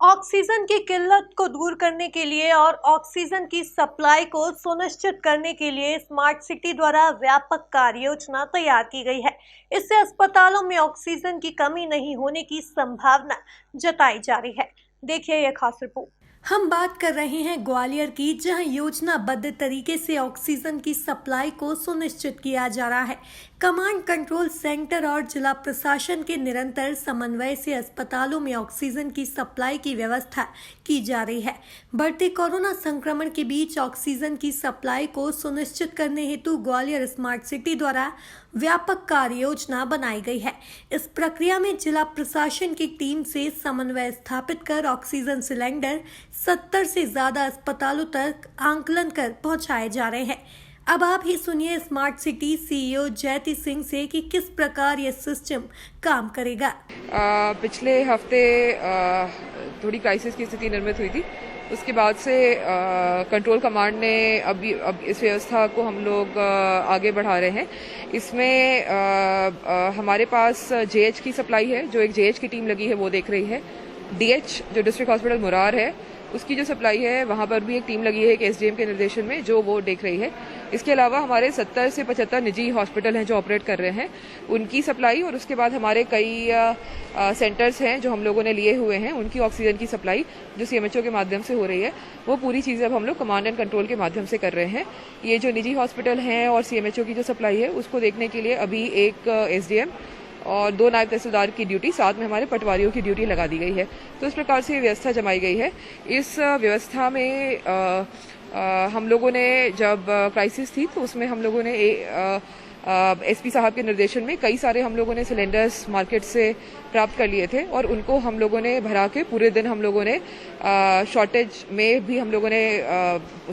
Oxygen की किल्लत को दूर करने के लिए और ऑक्सीजन की सप्लाई को सुनिश्चित करने के लिए स्मार्ट सिटी द्वारा व्यापक कार्य योजना तैयार की गई है। इससे अस्पतालों में ऑक्सीजन की कमी नहीं होने की संभावना जताई जा रही है। देखिए यह खास रिपोर्ट। हम बात कर रहे हैं ग्वालियर की, जहां योजनाबद्ध तरीके से ऑक्सीजन की सप्लाई को सुनिश्चित किया जा रहा है। कमांड कंट्रोल सेंटर और जिला प्रशासन के निरंतर समन्वय से अस्पतालों में ऑक्सीजन की सप्लाई की व्यवस्था की जा रही है। बढ़ते कोरोना संक्रमण के बीच ऑक्सीजन की सप्लाई को सुनिश्चित करने हेतु ग्वालियर स्मार्ट सिटी द्वारा व्यापक कार्य योजना बनाई गई है। इस प्रक्रिया में जिला प्रशासन की टीम से समन्वय स्थापित कर ऑक्सीजन सिलेंडर 70 से ज्यादा अस्पतालों तक आंकलन कर पहुंचाए जा रहे हैं। अब आप ही सुनिए स्मार्ट सिटी सीईओ जयति सिंह से कि किस प्रकार यह सिस्टम काम करेगा। पिछले हफ्ते थोड़ी क्राइसिस की स्थिति निर्मित हुई थी। उसके बाद से कंट्रोल कमांड ने अब इस व्यवस्था को हम लोग आगे बढ़ा रहे हैं। इसमें हमारे पास जेएच की सप्लाई है, जो एक जेएच की टीम लगी है वो देख रही है। डीएच जो डिस्ट्रिक्ट हॉस्पिटल मुरार है उसकी जो सप्लाई है वहां पर भी एक टीम लगी है, एक एसडीएम के निर्देशन में, जो वो देख रही है। इसके अलावा हमारे 70 से 75 निजी हॉस्पिटल हैं जो ऑपरेट कर रहे हैं, उनकी सप्लाई, और उसके बाद हमारे कई सेंटर्स हैं जो हम लोगों ने लिए हुए हैं, उनकी ऑक्सीजन की सप्लाई जो सीएमएचओ के माध्यम से हो रही है। वो पूरी चीजें अब हम लोग कमांड एंड कंट्रोल के माध्यम से कर रहे हैं। ये जो निजी हॉस्पिटल हैं और सीएमएचओ की जो सप्लाई है उसको देखने के लिए अभी एक एसडीएम और 2 नायब तहसीलदार की ड्यूटी, साथ में हमारे पटवारियों की ड्यूटी लगा दी गई है। तो इस प्रकार से व्यवस्था जमाई गई है। इस व्यवस्था में हम लोगों ने जब क्राइसिस थी तो उसमें हम लोगों ने एसपी साहब के निर्देशन में कई सारे हम लोगों ने सिलेंडर्स मार्केट से प्राप्त कर लिए थे और उनको हम लोगों ने भरा के पूरे दिन हम लोगों ने शॉर्टेज में भी हम लोगों ने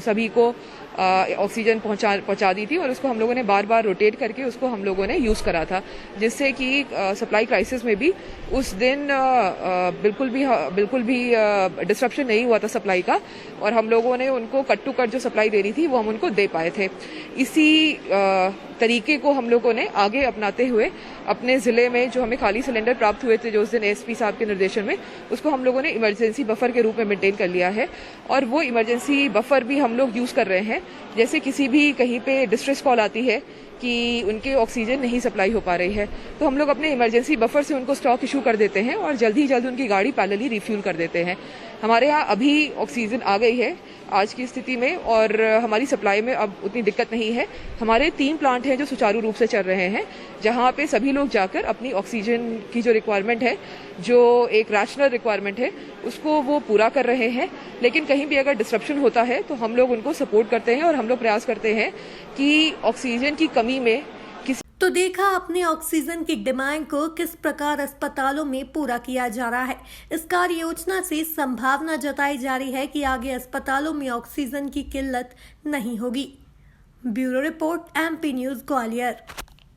सभी को ऑक्सीजन पहुंचा दी थी और उसको हम लोगों ने बार बार रोटेट करके उसको हम लोगों ने यूज करा था, जिससे कि सप्लाई क्राइसिस में भी उस दिन बिल्कुल भी डिस्ट्रप्शन नहीं हुआ था सप्लाई का, और हम लोगों ने उनको कट टू कट जो सप्लाई दे रही थी वो हम उनको दे पाए थे। इसी तरीके को हम लोगों ने आगे अपनाते हुए अपने जिले में जो हमें खाली सिलेंडर प्राप्त हुए थे जो उस दिन एसपी साहब के निर्देशन में, उसको हम लोगों ने इमरजेंसी बफर के रूप में मेंटेन कर लिया है और वो इमरजेंसी बफर भी हम लोग यूज कर रहे हैं। जैसे किसी भी कहीं पे डिस्ट्रेस कॉल आती है कि उनके ऑक्सीजन नहीं सप्लाई हो पा रही है, तो हम लोग अपने इमरजेंसी बफर से उनको स्टॉक इशू कर देते हैं और जल्द ही जल्द उनकी गाड़ी पैरेलली रिफ्यूल कर देते हैं। हमारे यहाँ अभी ऑक्सीजन आ गई है आज की स्थिति में और हमारी सप्लाई में अब उतनी दिक्कत नहीं है। हमारे 3 प्लांट हैं जो सुचारू रूप से चल रहे हैं, जहां पे सभी लोग जाकर अपनी ऑक्सीजन की जो रिक्वायरमेंट है, जो एक रैशनल रिक्वायरमेंट है, उसको वो पूरा कर रहे हैं। लेकिन कहीं भी अगर डिस्ट्रप्शन होता है तो हम लोग उनको सपोर्ट करते हैं और हम लोग प्रयास करते हैं कि ऑक्सीजन की कमी में तो देखा अपने ऑक्सीजन की डिमांड को किस प्रकार अस्पतालों में पूरा किया जा रहा है। इस कार्य योजना से संभावना जताई जा रही है कि आगे अस्पतालों में ऑक्सीजन की किल्लत नहीं होगी। Bureau report, MP news, Gwalior.